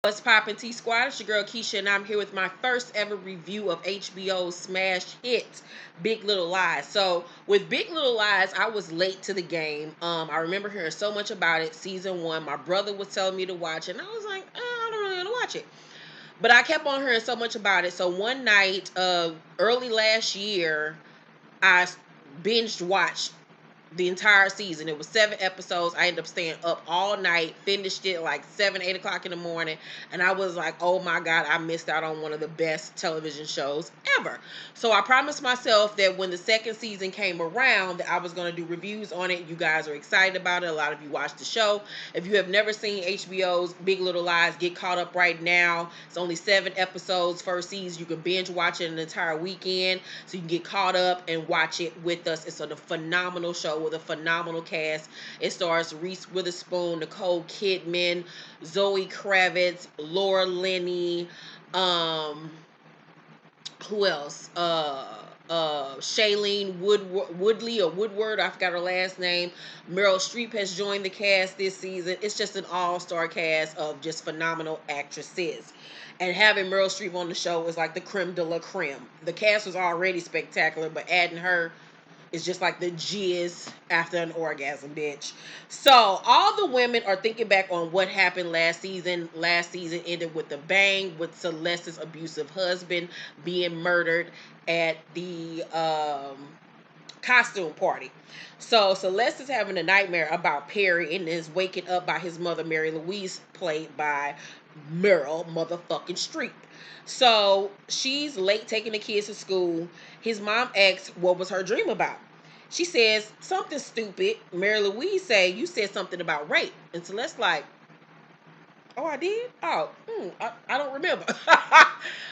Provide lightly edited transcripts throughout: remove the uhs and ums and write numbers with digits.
What's poppin' T Squad? It's your girl Keisha, and I'm here with my first ever review of HBO's smash hit, Big Little Lies. So, with Big Little Lies, I was late to the game. I remember hearing so much about it, season one. My brother was telling me to watch it, and I was like, I don't really want to watch it. But I kept on hearing so much about it. So, one night, early last year, I binged watched the entire season. It was 7 episodes. I ended up staying up all night, finished it like 7, 8 o'clock in the morning, and I was like, oh my God, I missed out on one of the best television shows ever. So I promised myself that when the second season came around, that I was going to do reviews on it. You guys are excited about it. A lot of you watched the show. If you have never seen HBO's Big Little Lies, get caught up right now. It's only 7 episodes, first season. You can binge watch it an entire weekend, so you can get caught up and watch it with us. It's a phenomenal show with a phenomenal cast. It stars Reese Witherspoon, Nicole Kidman, Zoe Kravitz, Laura Linney, um, who else? Shailene Woodley or Woodward, I forgot her last name. Meryl Streep has joined the cast this season. It's just an all-star cast of just phenomenal actresses. And having Meryl Streep on the show is like the creme de la creme. The cast was already spectacular, but adding her is just like the jizz after an orgasm, bitch. So all the women are thinking back on what happened last season. Last season ended with a bang, with Celeste's abusive husband being murdered at the costume party. So Celeste is having a nightmare about Perry and is waking up by his mother, Mary Louise, played by Meryl motherfucking Streep. So she's late taking the kids to school. His mom asks what was her dream about. She says something stupid. Mary Louise say, you said something about rape. And Celeste like, oh, I did? Oh, I don't remember.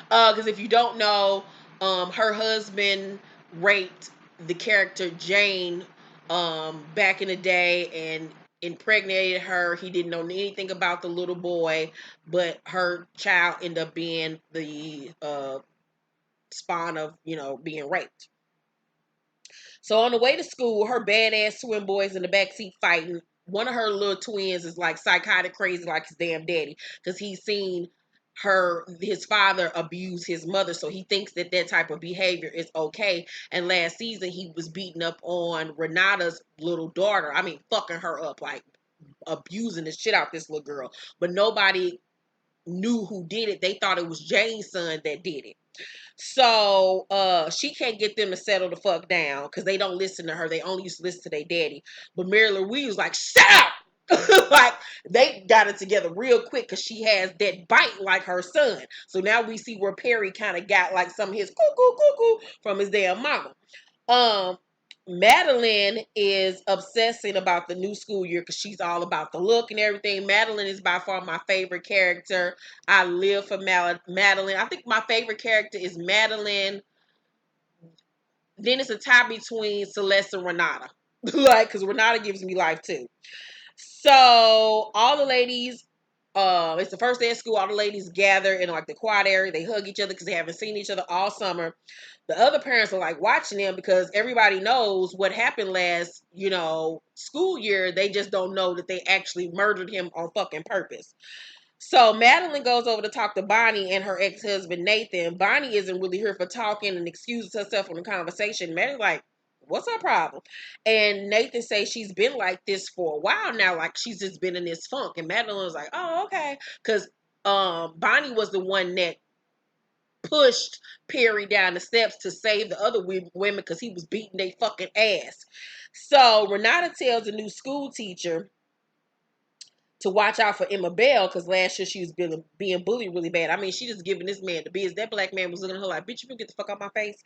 Because if you don't know, her husband raped the character Jane back in the day and impregnated her. He didn't know anything about the little boy, but her child ended up being the spawn of, being raped. So on the way to school, her badass twin boys in the backseat fighting. One of her little twins is like psychotic crazy like his damn daddy because he's seen his father abuse his mother, so he thinks that that type of behavior is okay. And last season he was beating up on Renata's little daughter. I mean, fucking her up, like abusing the shit out this little girl. But nobody knew who did it. They thought it was Jane's son that did it. So she can't get them to settle the fuck down because they don't listen to her. They only used to listen to their daddy. But Mary Louise was like, shut up! Like they got it together real quick because she has that bite like her son. So now we see where Perry kind of got like some of his cuckoo cuckoo from his damn mama. Um, Madeline is obsessing about the new school year because she's all about the look and everything. Madeline is by far my favorite character. I live for Madeline. I think my favorite character is Madeline. Then it's a tie between Celeste and Renata. Like, because Renata gives me life too. So all the ladies, it's the first day of school. All the ladies gather in like the quad area. They hug each other because they haven't seen each other all summer. The other parents are like watching them because everybody knows what happened last, school year. They just don't know that they actually murdered him on fucking purpose. So Madeline goes over to talk to Bonnie and her ex-husband Nathan. Bonnie isn't really here for talking and excuses herself from the conversation. Madeline's like, what's her problem? And Nathan says she's been like this for a while now, like she's just been in this funk. And Madeline was like, oh, okay. Because Bonnie was the one that pushed Perry down the steps to save the other women because he was beating their fucking ass. So Renata tells the new school teacher to watch out for Emma Bell because last year she was being bullied really bad. I mean, she just giving this man the biz. That black man was looking at her like, bitch, you can get the fuck out my face.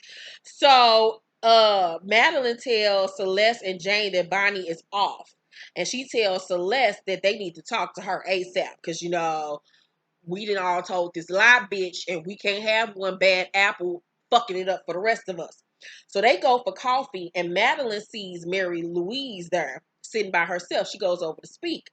So Madeline tells Celeste and Jane that Bonnie is off. And she tells Celeste that they need to talk to her ASAP because, we done all told this lie, bitch, and we can't have one bad apple fucking it up for the rest of us. So they go for coffee, and Madeline sees Mary Louise there sitting by herself. She goes over to speak.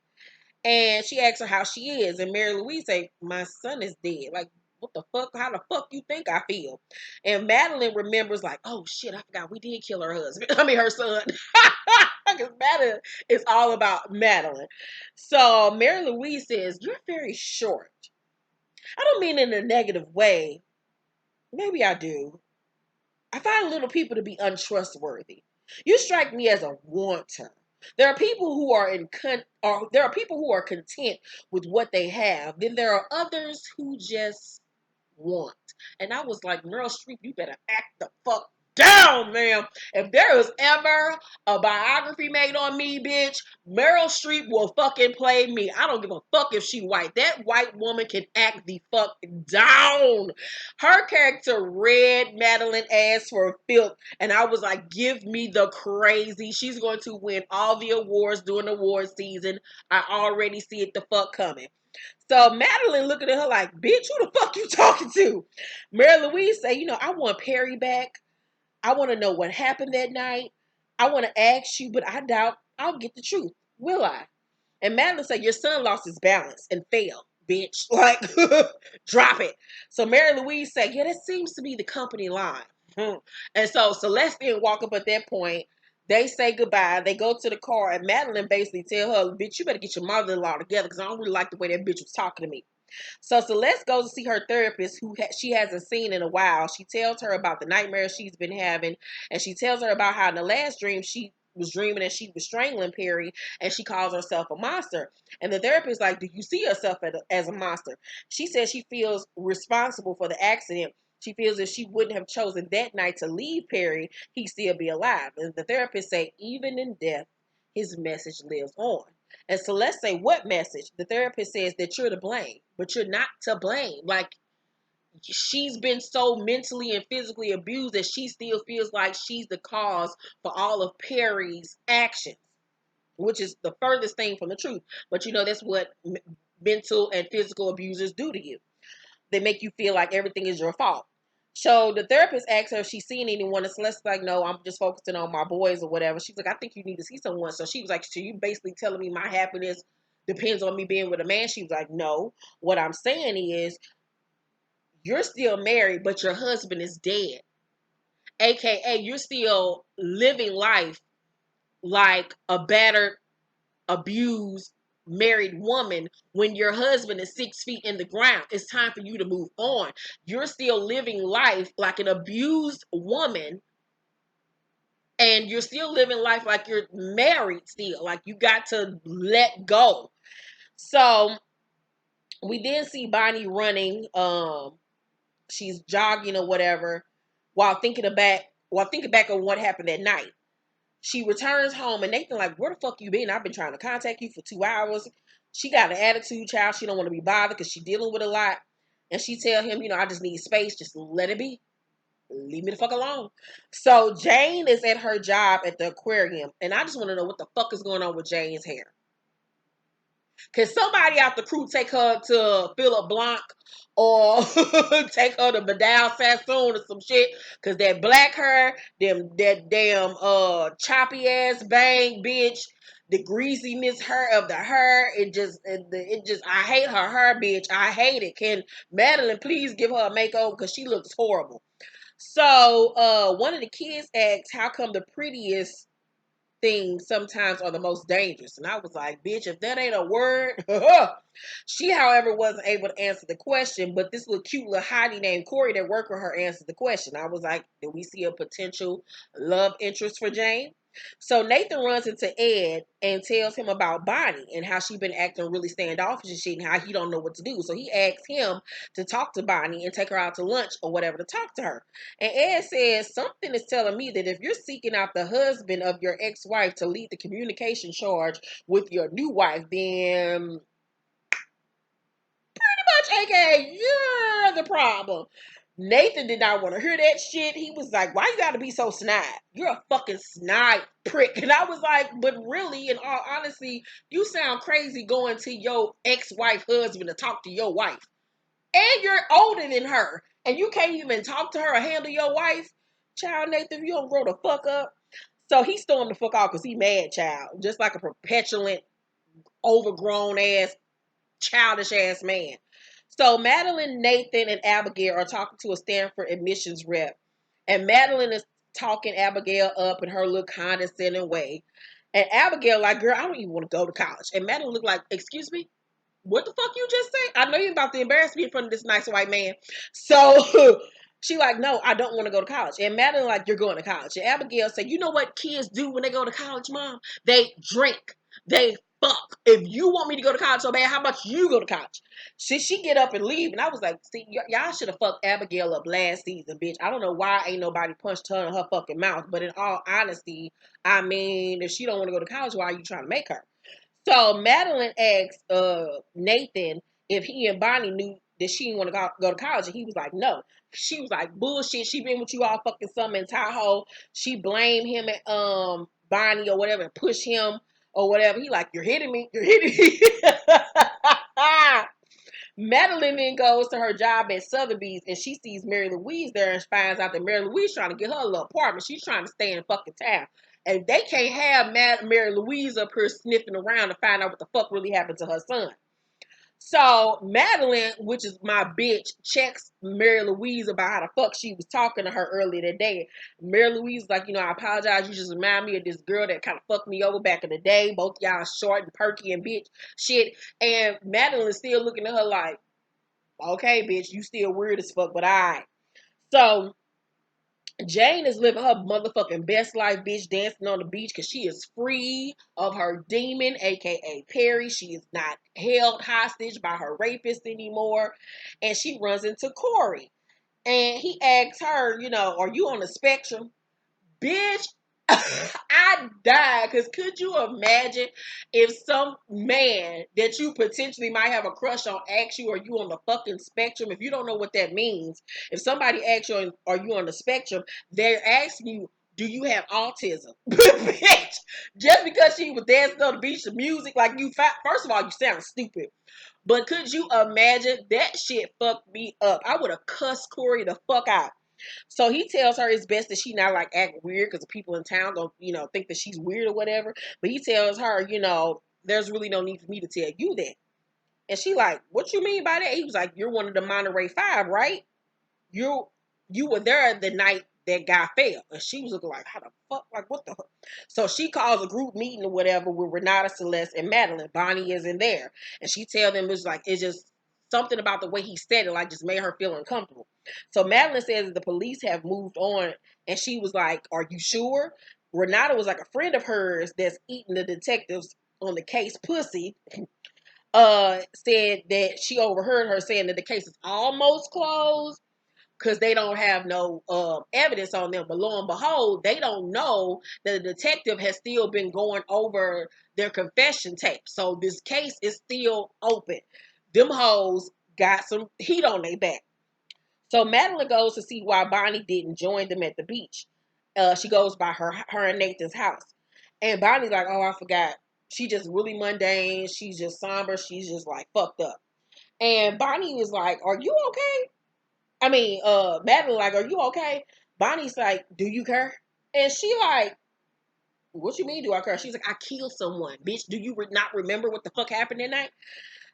And she asks her how she is. And Mary Louise say, my son is dead. Like, what the fuck? How the fuck you think I feel? And Madeline remembers like, oh shit, I forgot we did kill her husband. I mean her son. Because Madeline is all about Madeline. So Mary Louise says, you're very short. I don't mean in a negative way. Maybe I do. I find little people to be untrustworthy. You strike me as a wanter. There are people who are or there are people who are content with what they have. Then there are others who just want. And I was like, Meryl Streep, you better act the fuck down, ma'am. If there was ever a biography made on me, bitch, Meryl Streep will fucking play me. I don't give a fuck if she white. That white woman can act the fuck down. Her character read Madeline ass for filth, and I was like, give me the crazy. She's going to win all the awards during the award season. I already see it the fuck coming. So Madeline looking at her like, bitch, who the fuck you talking to? Mary Louise say, I want Perry back. I want to know what happened that night. I want to ask you, but I doubt I'll get the truth. Will I? And Madeline said, your son lost his balance and fell, bitch. Like, drop it. So Mary Louise said, yeah, that seems to be the company line. And so Celeste didn't walk up at that point. They say goodbye. They go to the car, and Madeline basically tell her, bitch, you better get your mother-in-law together because I don't really like the way that bitch was talking to me. So Celeste goes to see her therapist, who she hasn't seen in a while. She tells her about the nightmares she's been having, and she tells her about how in the last dream she was dreaming that she was strangling Perry, and she calls herself a monster. And the therapist is like, do you see yourself as a monster? She says she feels responsible for the accident. She feels if she wouldn't have chosen that night to leave Perry, he'd still be alive. And the therapist say, even in death, his message lives on. And Celeste say, what message? The therapist says that you're to blame, but you're not to blame. Like, she's been so mentally and physically abused that she still feels like she's the cause for all of Perry's actions, which is the furthest thing from the truth. But that's what mental and physical abusers do to you. They make you feel like everything is your fault. So the therapist asks her if she's seen anyone, and Celeste's like, no, I'm just focusing on my boys or whatever. She's like, I think you need to see someone. So she was like, so you basically telling me my happiness depends on me being with a man? She was like, no. What I'm saying is, you're still married, but your husband is dead. AKA, you're still living life like a battered, abused, married woman when your husband is 6 feet in the ground. It's time for you to move on. You're still living life like an abused woman, and you're still living life like you're married still. Like, you got to let go. So we then see Bonnie running. She's jogging or whatever while thinking back on what happened that night. She returns home, and Nathan like, where the fuck you been? I've been trying to contact you for 2 hours. She got an attitude, child. She don't want to be bothered because she's dealing with a lot. And she tell him, I just need space. Just let it be. Leave me the fuck alone. So Jane is at her job at the aquarium, and I just want to know what the fuck is going on with Jane's hair. Can somebody out the crew take her to Philip Blanc or take her to Vidal Sassoon or some shit? Cause that black hair, that damn choppy ass bang bitch, the greasiness hair of the hair, it just I hate her hair, bitch. I hate it. Can Madeline please give her a makeover? Cause she looks horrible. So one of the kids asks, how come the prettiest things sometimes are the most dangerous? And I was like, bitch, if that ain't a word. She, however, wasn't able to answer the question, but this little cute little hottie named Corey that worked with her answered the question. I was like, do we see a potential love interest for Jane? So Nathan runs into Ed and tells him about Bonnie and how she been acting really standoffish and shit, and how he don't know what to do. So he asks him to talk to Bonnie and take her out to lunch or whatever to talk to her. And Ed says, something is telling me that if you're seeking out the husband of your ex-wife to lead the communication charge with your new wife, then much, aka, you're the problem. Nathan did not want to hear that shit. He was like, why you gotta be so snide? You're a fucking snide prick. And I was like, but really, in all honesty, you sound crazy going to your ex-wife husband to talk to your wife. And you're older than her. And you can't even talk to her or handle your wife. Child, Nathan, you don't grow the fuck up. So he stormed the fuck out because he mad, child. Just like a perpetuant, overgrown ass, childish ass man. So Madeline, Nathan, and Abigail are talking to a Stanford admissions rep. And Madeline is talking Abigail up in her little condescending way. And Abigail like, girl, I don't even want to go to college. And Madeline looked like, excuse me? what the fuck you just say? I know you're about to embarrass me in front of this nice white man. So she like, no, I don't want to go to college. And Madeline like, you're going to college. And Abigail said, you know what kids do when they go to college, Mom? They drink. They fuck. If you want me to go to college so bad, how about you go to college? She get up and leave. And I was like, see, y'all should have fucked Abigail up last season, bitch. I don't know why ain't nobody punched her in her fucking mouth. But in all honesty, I mean, if she don't want to go to college, why are you trying to make her? So Madeline asked Nathan if he and Bonnie knew that she didn't want to go to college, and he was like, no. She was like, bullshit. She been with you all fucking summer in Tahoe. She blamed him and Bonnie or whatever and push him or whatever. He like, you're hitting me. You're hitting me. Madeline then goes to her job at Sotheby's and she sees Mary Louise there and finds out that Mary Louise trying to get her a little apartment. She's trying to stay in fucking town. And they can't have Mary Louise up here sniffing around to find out what the fuck really happened to her son. So Madeline, which is my bitch, checks Mary Louise about how the fuck she was talking to her earlier that day. Mary Louise is like, I apologize. You just remind me of this girl that kind of fucked me over back in the day. Both y'all short and perky and bitch shit. And Madeline is still looking at her like, okay, bitch, you still weird as fuck, but I. So Jane is living her motherfucking best life, bitch, dancing on the beach because she is free of her demon, aka Perry. She is not held hostage by her rapist anymore. And she runs into Corey. And he asks her, are you on the spectrum? Bitch, I died. Because could you imagine if some man that you potentially might have a crush on asks you, are you on the fucking spectrum? If you don't know what that means, if somebody asks you, are you on the spectrum, they're asking you, do you have autism? Bitch, just because she was dancing on the beach to music, like first of all, you sound stupid. But could you imagine that shit fucked me up? I would have cussed Corey the fuck out. So he tells her it's best that she not like act weird because the people in town gonna, think that she's weird or whatever. But he tells her, there's really no need for me to tell you that. And she like, what you mean by that? He was like, you're one of the Monterey Five, right? You you were there the night that guy fell. And she was looking like, how the fuck? Like, what the fuck? So she calls a group meeting or whatever with Renata, Celeste, and Madeline. Bonnie isn't there. And she tells them it's just something about the way he said it, like just made her feel uncomfortable. So Madeline says that the police have moved on. And she was like, are you sure? Renata was like a friend of hers that's eating the detectives on the case pussy said that she overheard her saying that the case is almost closed because they don't have no evidence on them. But lo and behold, they don't know that the detective has still been going over their confession tape. So this case is still open. Them hoes got some heat on their back. So Madeline goes to see why Bonnie didn't join them at the beach. She goes by her and Nathan's house. And Bonnie's like, oh, I forgot. She just really mundane. She's just somber. She's just like fucked up. And Bonnie was like, are you okay? I mean, Madeline like, are you okay? Bonnie's like, do you care? And she like, what you mean do I care? She's like, I killed someone. Bitch, do you not remember what the fuck happened that night?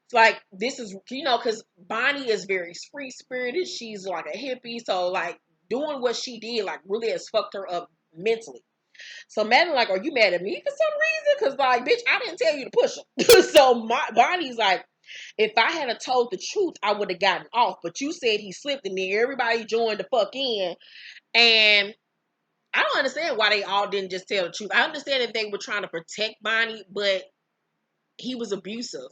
It's like, this is, because Bonnie is very free-spirited. She's like a hippie. So like, doing what she did, like, really has fucked her up mentally. So Madeline like, are you mad at me for some reason? Because like, bitch, I didn't tell you to push her. So Bonnie's like, if I had told the truth, I would have gotten off. But you said he slipped in there. Everybody joined the fuck in. And I don't understand why they all didn't just tell the truth. I understand that they were trying to protect Bonnie, but he was abusive.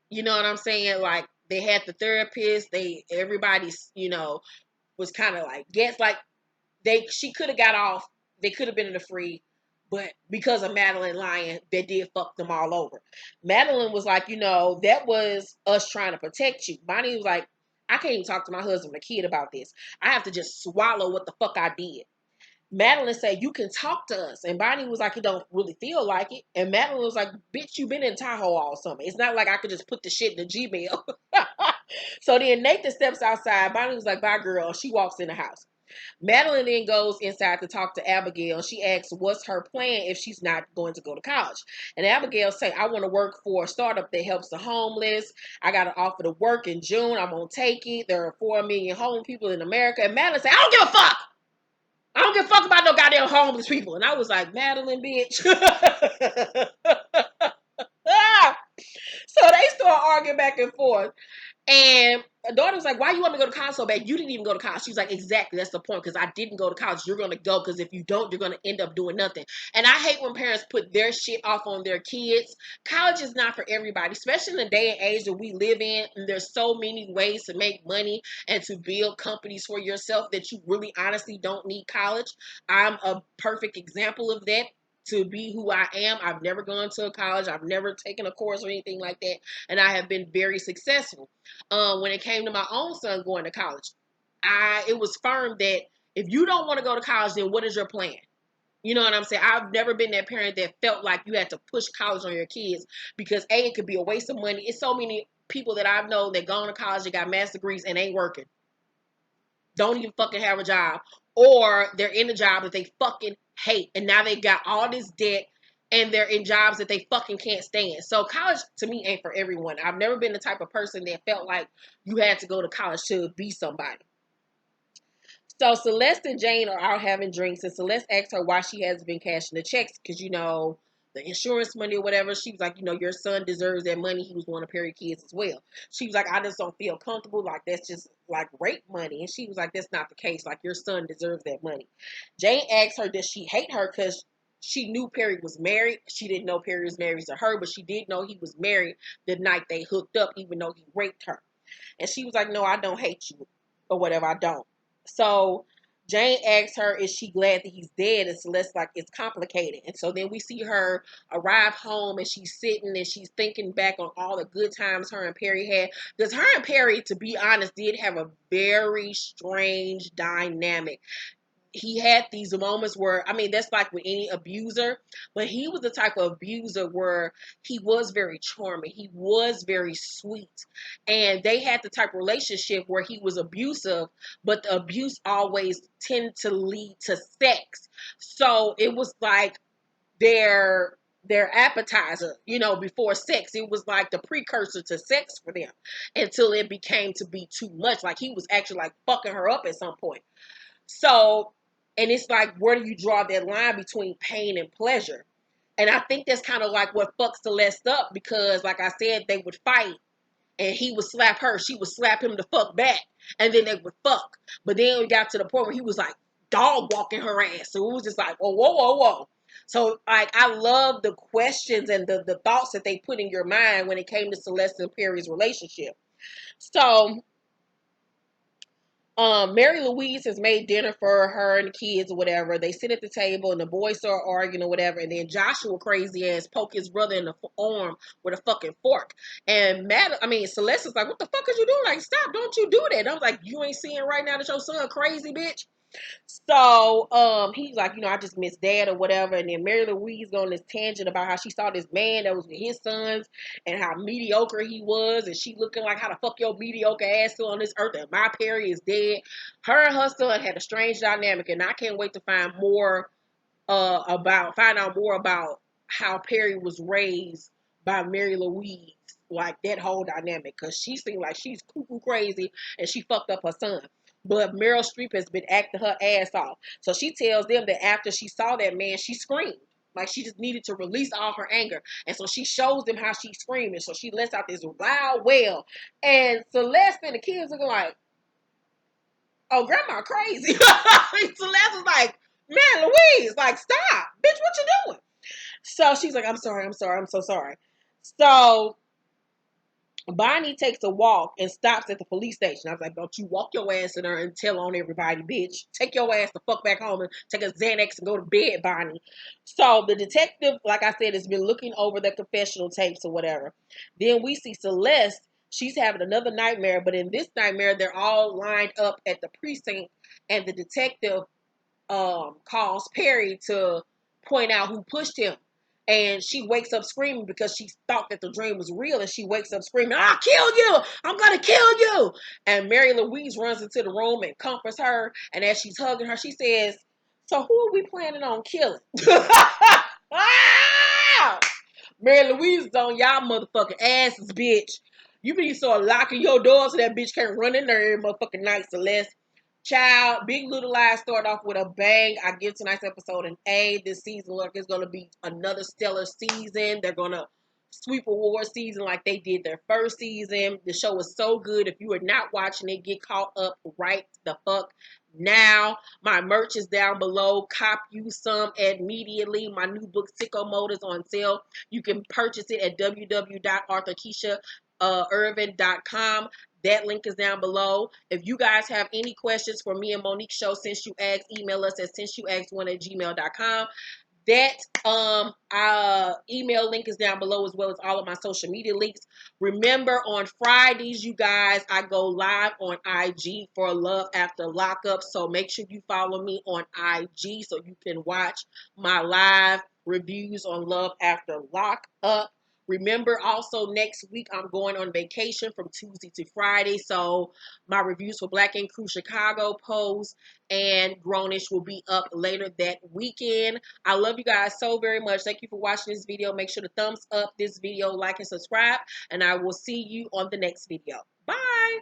You know what I'm saying? Like, they had the therapist. Everybody's, was kind of like, she could have got off. They could have been in the free. But because of Madeline lying, they did fuck them all over. Madeline was like, that was us trying to protect you. Bonnie was like, I can't even talk to my husband or kid about this. I have to just swallow what the fuck I did. Madeline said, you can talk to us. And Bonnie was like, it don't really feel like it. And Madeline was like, bitch, you been in Tahoe all summer. It's not like I could just put the shit in the Gmail. So then Nathan steps outside. Bonnie was like, bye, girl. She walks in the house. Madeline then goes inside to talk to Abigail. She asks what's her plan if she's not going to go to college. And Abigail say, I want to work for a startup that helps the homeless. I got an offer to work in June. I'm going to take it. There are 4 million homeless people in America. And Madeline say, I don't give a fuck. I don't give a fuck about no goddamn homeless people. And I was like, Madeline, bitch. So they start arguing back and forth. And the daughter was like, why you want me to go to college so bad? You didn't even go to college. She was like, exactly, that's the point, because I didn't go to college. You're going to go, because if you don't, you're going to end up doing nothing. And I hate when parents put their shit off on their kids. College is not for everybody, especially in the day and age that we live in. And there's so many ways to make money and to build companies for yourself that you really honestly don't need college. I'm a perfect example of that. To be who I am, I've never gone to a college. I've never taken a course or anything like that. And I have been very successful. When it came to my own son going to college, it was firm that if you don't want to go to college, then what is your plan? You know what I'm saying? I've never been that parent that felt like you had to push college on your kids, because it could be a waste of money. It's so many people that I've known that gone to college and got master's degrees and ain't working. Don't even fucking have a job. Or they're in a job that they fucking hate. And now they got all this debt and they're in jobs that they fucking can't stand. So college to me ain't for everyone. I've never been the type of person that felt like you had to go to college to be somebody. So Celeste and Jane are out having drinks, and Celeste asks her why she hasn't been cashing the checks, because, the insurance money or whatever. She was like, your son deserves that money. He was one of Perry's kids as well. She was like, I just don't feel comfortable. Like, that's just like rape money. And she was like, that's not the case. Like, your son deserves that money. Jane asks her, does she hate her because she knew Perry was married? She didn't know Perry was married to her, but she did know he was married the night they hooked up, even though he raped her. And she was like, no, I don't hate you or whatever. I don't. So Jane asks her, is she glad that he's dead? And Celeste's like, it's complicated. And so then we see her arrive home, and she's sitting and she's thinking back on all the good times her and Perry had. Because her and Perry, to be honest, did have a very strange dynamic. He had these moments where, that's like with any abuser, but he was the type of abuser where he was very charming. He was very sweet. And they had the type of relationship where he was abusive, but the abuse always tended to lead to sex. So it was like their appetizer, before sex. It was like the precursor to sex for them until it became to be too much. Like he was actually like fucking her up at some point. So, and it's like, where do you draw that line between pain and pleasure? And I think that's kind of like what fucks Celeste up, because, like I said, they would fight and he would slap her. She would slap him the fuck back, and then they would fuck. But then we got to the point where he was like dog walking her ass. So it was just like, whoa, whoa, whoa, whoa. So, like, I love the questions and the thoughts that they put in your mind when it came to Celeste and Perry's relationship. So, Mary Louise has made dinner for her and the kids or whatever. They sit at the table and the boys start arguing or whatever. And then Joshua, crazy ass, poke his brother in the arm with a fucking fork. And Celeste is like, what the fuck is you doing? Like, stop, don't you do that. And I was like, you ain't seeing right now that your son crazy, bitch? So, he's like, I just miss dad or whatever. And then Mary Louise go on this tangent about how she saw this man that was with his sons and how mediocre he was. And she looking like, how the fuck your mediocre ass still on this earth and my Perry is dead. Her and her son had a strange dynamic, and I can't wait to find out more about how Perry was raised by Mary Louise. Like that whole dynamic, because she seemed like she's cuckoo crazy and she fucked up her son. But Meryl Streep has been acting her ass off. So she tells them that after she saw that man, she screamed. Like she just needed to release all her anger. And so she shows them how she's screaming. So she lets out this loud wail. And Celeste and the kids are like, oh, grandma crazy. Celeste was like, man, Louise, like, stop. Bitch, what you doing? So she's like, I'm sorry, I'm so sorry. So Bonnie takes a walk and stops at the police station. I was like, don't you walk your ass in there and tell on everybody, bitch. Take your ass the fuck back home and take a Xanax and go to bed, Bonnie. So the detective, like I said, has been looking over the confessional tapes or whatever. Then we see Celeste. She's having another nightmare, but in this nightmare, they're all lined up at the precinct, and the detective calls Perry to point out who pushed him. And she wakes up screaming because she thought that the dream was real. And she wakes up screaming, I'll kill you. I'm going to kill you. And Mary Louise runs into the room and comforts her. And as she's hugging her, she says, so who are we planning on killing? Ah! Mary Louise is on y'all motherfucking asses, bitch. You need to start locking your doors so that bitch can't run in there every motherfucking night, Celeste. Child, Big Little Lies started off with a bang. I give tonight's episode an A. This season, look, it's going to be another stellar season. They're going to sweep award season like they did their first season. The show is so good. If you are not watching it, get caught up right the fuck now. My merch is down below. Cop you some immediately. My new book, Sicko Mode, is on sale. You can purchase it at www.arthurkeishairvin.com. That link is down below. If you guys have any questions for me and Monique Show, since you asked, email us at since-you-asked1@gmail.com. That email link is down below, as well as all of my social media links. Remember, on Fridays, you guys, I go live on IG for Love After Lockup. So make sure you follow me on IG so you can watch my live reviews on Love After Lockup. Remember, also next week I'm going on vacation from Tuesday to Friday. So my reviews for Black Ink Crew Chicago Post and Grownish will be up later that weekend. I love you guys so very much. Thank you for watching this video. Make sure to thumbs up this video, like, and subscribe. And I will see you on the next video. Bye.